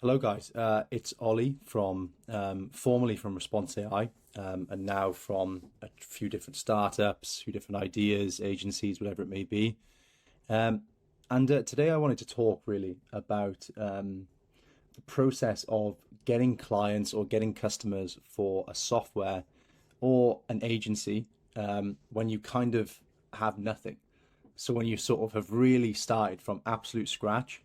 Hello guys, it's Ollie from formerly from Response AI, and now from a few different startups, a few different ideas, agencies, whatever it may be. And today I wanted to talk really about the process of getting clients or getting customers for a software or an agency when you kind of have nothing. So when you sort of have really started from absolute scratch,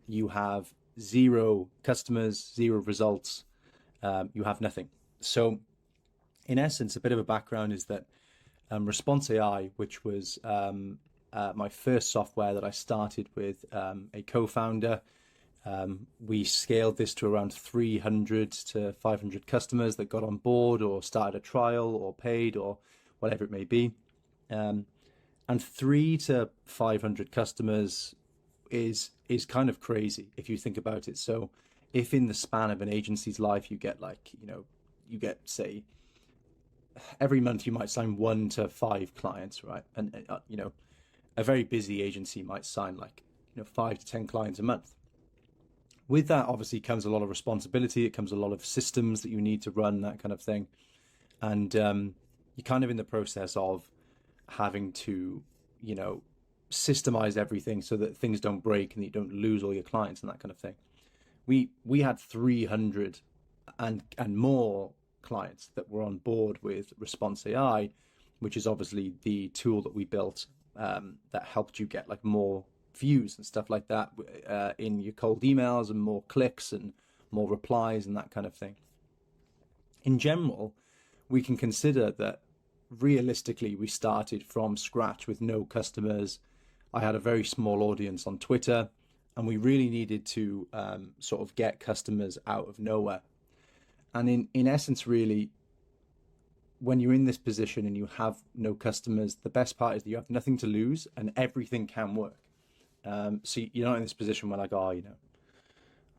you have zero customers, zero results, you have nothing. So, in essence, a bit of a background is that Response AI, which was my first software that I started with a co founder, we scaled this to around 300 to 500 customers that got on board or started a trial or paid or whatever it may be. And 3 to 500 customers is kind of crazy if you think about it. So if in the span of an agency's life you get you get say every month you might sign 1 to 5 clients, right? And a very busy agency might sign 5 to 10 clients a month. With that obviously comes a lot of responsibility. It comes a lot of systems that you need to run, that kind of thing. And you're kind of in the process of having to, systemize everything so that things don't break and you don't lose all your clients and that kind of thing. We had 300 and more clients that were on board with Response AI, which is obviously the tool that we built that helped you get more views and stuff like that in your cold emails and more clicks and more replies and that kind of thing. In general, we can consider that realistically we started from scratch with no customers. I had a very small audience on Twitter, and we really needed to sort of get customers out of nowhere. And in essence, really, when you're in this position and you have no customers, the best part is that you have nothing to lose and everything can work. So you're not in this position where I'm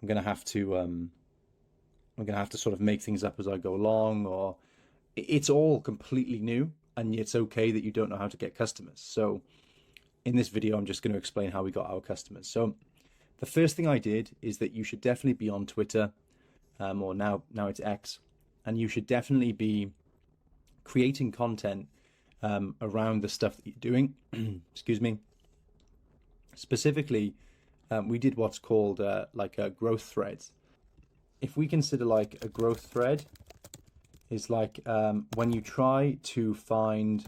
gonna have to sort of make things up as I go along, or it's all completely new, and it's okay that you don't know how to get customers. So in this video, I'm just going to explain how we got our customers. So the first thing I did is that you should definitely be on Twitter, or now it's X, and you should definitely be creating content around the stuff that you're doing. Excuse me. Specifically, we did what's called a growth threads. If we consider a growth thread is when you try to find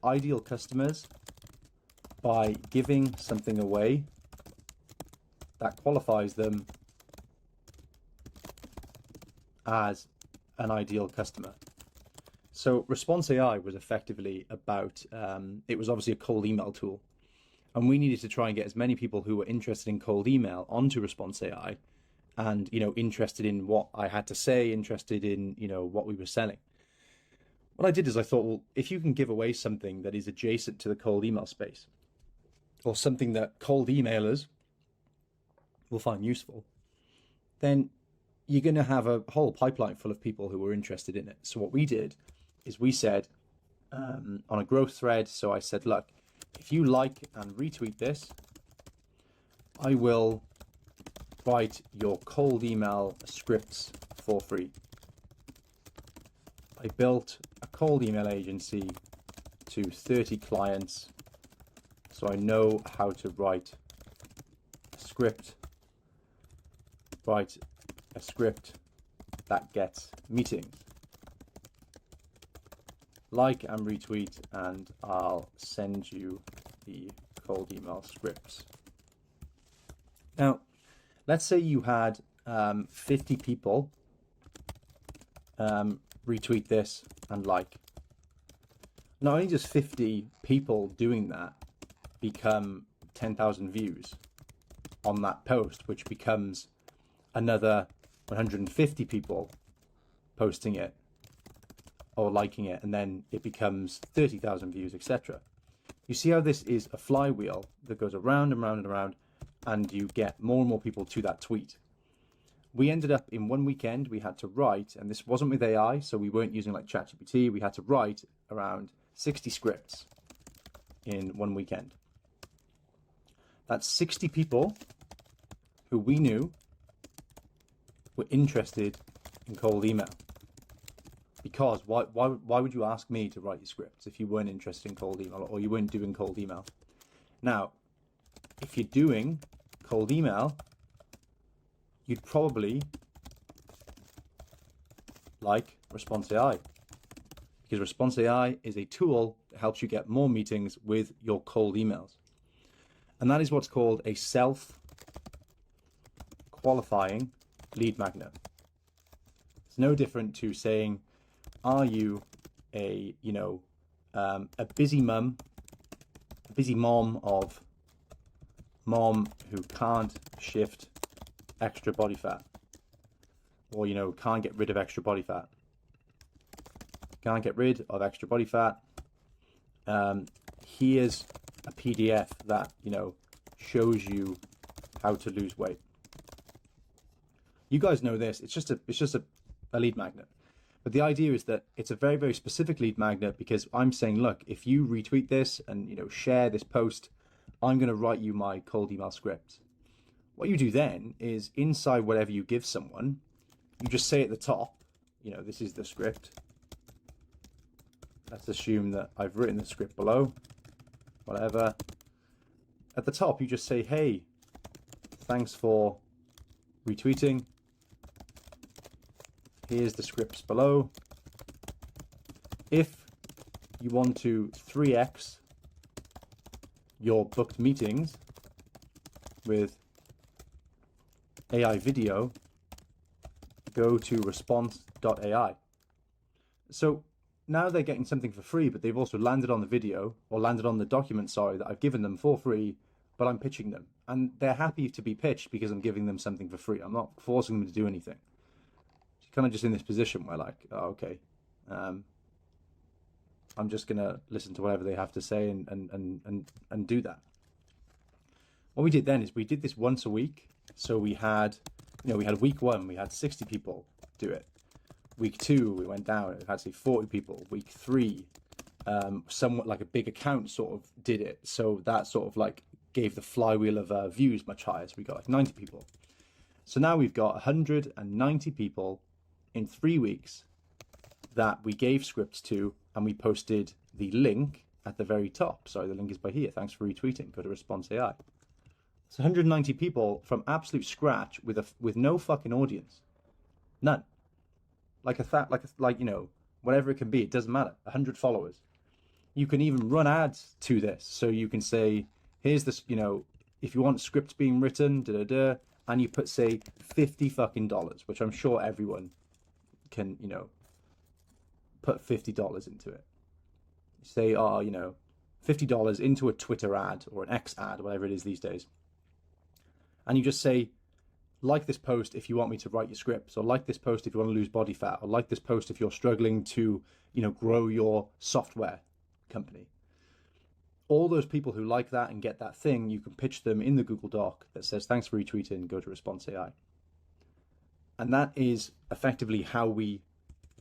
ideal customers by giving something away that qualifies them as an ideal customer. So Response AI was effectively about, it was obviously a cold email tool, and we needed to try and get as many people who were interested in cold email onto Response AI and, interested in what I had to say, interested in, what we were selling. What I did is I thought, well, if you can give away something that is adjacent to the cold email space, or something that cold emailers will find useful, then you're going to have a whole pipeline full of people who are interested in it. So what we did is we said on a growth thread, so I said, look, if you like and retweet this, I will write your cold email scripts for free. I built a cold email agency to 30 clients, so I know how to write a script that gets meetings. Like and retweet, and I'll send you the cold email scripts. Now, let's say you had 50 people retweet this and like. Not only does 50 people doing that become 10,000 views on that post, which becomes another 150 people posting it or liking it, and then it becomes 30,000 views, etc. You see how this is a flywheel that goes around and round and around, and you get more and more people to that tweet. We ended up in one weekend, we had to write, and this wasn't with AI, so we weren't using ChatGPT, we had to write around 60 scripts in one weekend. That's 60 people who we knew were interested in cold email. Because why would you ask me to write your scripts if you weren't interested in cold email or you weren't doing cold email? Now, if you're doing cold email, you'd probably like Response AI, because Response AI is a tool that helps you get more meetings with your cold emails. And that is what's called a self-qualifying lead magnet. It's no different to saying, are you a busy mom who can't shift extra body fat, or can't get rid of extra body fat. Can't get rid of extra body fat. Here's a PDF that shows you how to lose weight. You guys know this. It's just a lead magnet. But the idea is that it's a very, very specific lead magnet, because I'm saying, look, if you retweet this and share this post, I'm going to write you my cold email script. What you do then is, inside whatever you give someone, you just say at the top, this is the script. Let's assume that I've written the script below, whatever. At the top, you just say, hey, thanks for retweeting. Here's the scripts below. If you want to 3x your booked meetings with AI video, go to response.ai. So now they're getting something for free, but they've also landed on the video, or landed on the document, that I've given them for free, but I'm pitching them. And they're happy to be pitched because I'm giving them something for free. I'm not forcing them to do anything. It's kind of just in this position where okay, I'm just going to listen to whatever they have to say and do that. What we did then is we did this once a week. So we had, we had week 1, we had 60 people do it. Week 2, we went down, it had, say, 40 people. Week 3, somewhat like a big account sort of did it. So that sort of gave the flywheel of views much higher. So we got 90 people. So now we've got 190 people in 3 weeks that we gave scripts to, and we posted the link at the very top. Sorry, the link is by here. Thanks for retweeting. Go to Response AI. It's 190 people from absolute scratch with no fucking audience, none. Whatever it can be, it doesn't matter. 100 followers. You can even run ads to this, so you can say, here's this. If you want scripts being written, and you put, say, $50 fucking dollars, which I'm sure everyone can, put $50 into it. Say, $50 into a Twitter ad or an X ad, whatever it is these days. And you just say, like this post if you want me to write your scripts, or like this post if you want to lose body fat, or like this post if you're struggling to, grow your software company. All those people who like that and get that thing, you can pitch them in the Google Doc that says, thanks for retweeting, go to Response AI. And that is effectively how we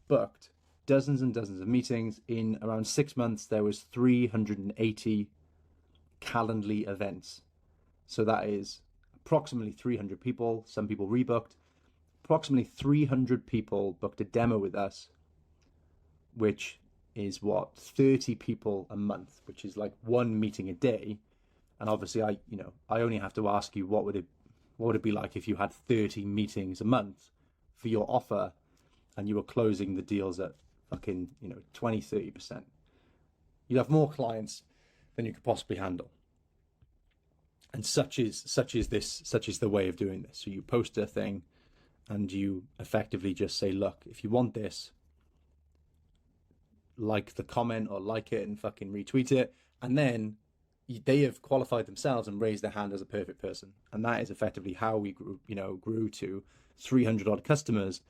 booked dozens and dozens of meetings. In around 6 months, there was 380 Calendly events. So that is approximately 300 people. Some people rebooked. Approximately 300 people booked a demo with us, which is 30 people a month, which is like one meeting a day. And obviously I only have to ask you, what would it be like if you had 30 meetings a month for your offer and you were closing the deals at fucking 20-30%? You'd have more clients than you could possibly handle. And such is the way of doing this. So you post a thing and you effectively just say, look, if you want this, like the comment or like it and fucking retweet it. And then they have qualified themselves and raised their hand as a perfect person. And that is effectively how we grew to 300 odd customers.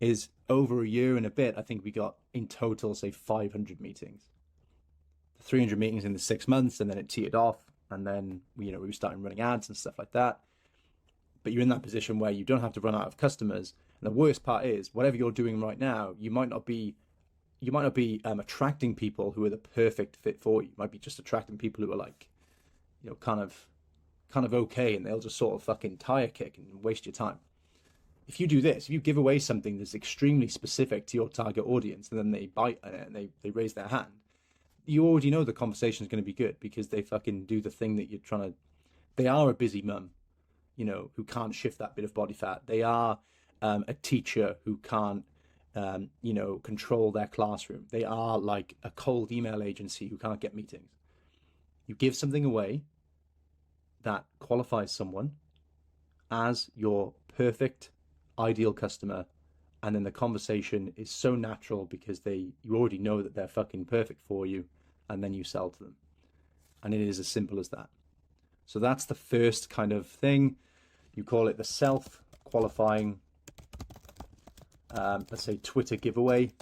Is over a year and a bit, I think we got in total, say, 500 meetings. 300 meetings in the 6 months, and then it teetered off. And then we were starting running ads and stuff like that. But you're in that position where you don't have to run out of customers. And the worst part is, whatever you're doing right now, you might not be attracting people who are the perfect fit for you. You might be just attracting people who are kind kind of okay, and they'll just sort of fucking tire kick and waste your time. If you do this, if you give away something that's extremely specific to your target audience, and then they bite on it and they raise their hand, you already know the conversation is going to be good because they fucking do the thing that you're trying to. They are a busy mum, you know, who can't shift that bit of body fat. They are a teacher who can't, you know, control their classroom. They are like a cold email agency who can't get meetings. You give something away that qualifies someone as your perfect ideal customer, and then the conversation is so natural because you already know that they're fucking perfect for you, and then you sell to them. And it is as simple as that. So that's the first kind of thing. You call it the self-qualifying, let's say, Twitter giveaway.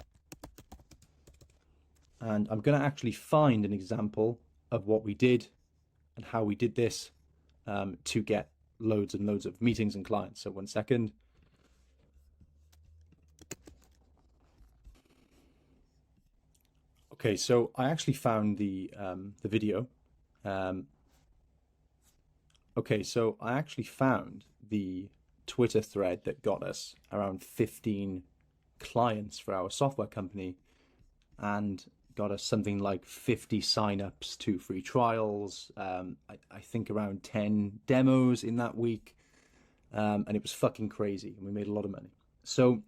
And I'm going to actually find an example of what we did and how we did this to get loads and loads of meetings and clients. So 1 second. Okay, so I actually found the video. Okay, so I actually found the Twitter thread that got us around 15 clients for our software company, and got us something like 50 signups to free trials. I think around 10 demos in that week, and it was fucking crazy, and we made a lot of money. So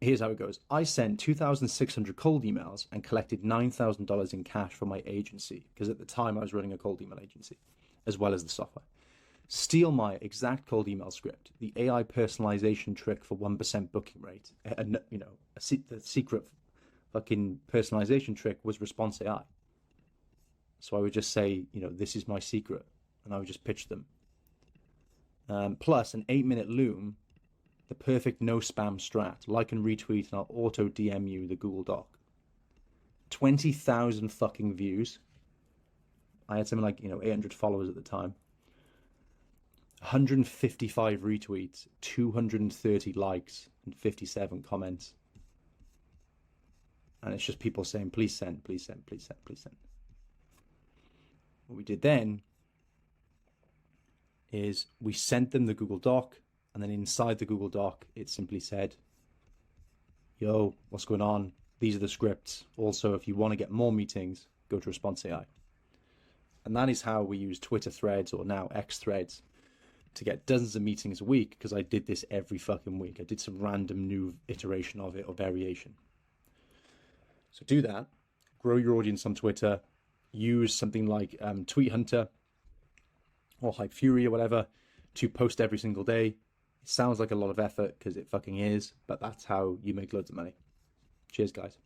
here's how it goes. I sent 2,600 cold emails and collected $9,000 in cash from my agency, because at the time I was running a cold email agency, as well as the software. Steal my exact cold email script, the AI personalization trick for 1% booking rate. And, you know, the secret fucking personalization trick was Response AI. So I would just say, you know, this is my secret, and I would just pitch them. Plus an 8-minute loom, the perfect no spam strat. Like and retweet, and I'll auto DM you the Google Doc. 20,000 fucking views. I had something like, you know, 800 followers at the time. 155 retweets, 230 likes, and 57 comments. And it's just people saying, please send, please send, please send, please send. What we did then is we sent them the Google Doc, and then inside the Google Doc, it simply said, yo, what's going on? These are the scripts. Also, if you want to get more meetings, go to Response AI. And that is how we use Twitter threads, or now X threads, to get dozens of meetings a week, because I did this every fucking week. I did some random new iteration of it or variation. So do that, grow your audience on Twitter, use something like Tweet Hunter or Hype Fury or whatever to post every single day. It sounds like a lot of effort, because it fucking is, but that's how you make loads of money. Cheers, guys.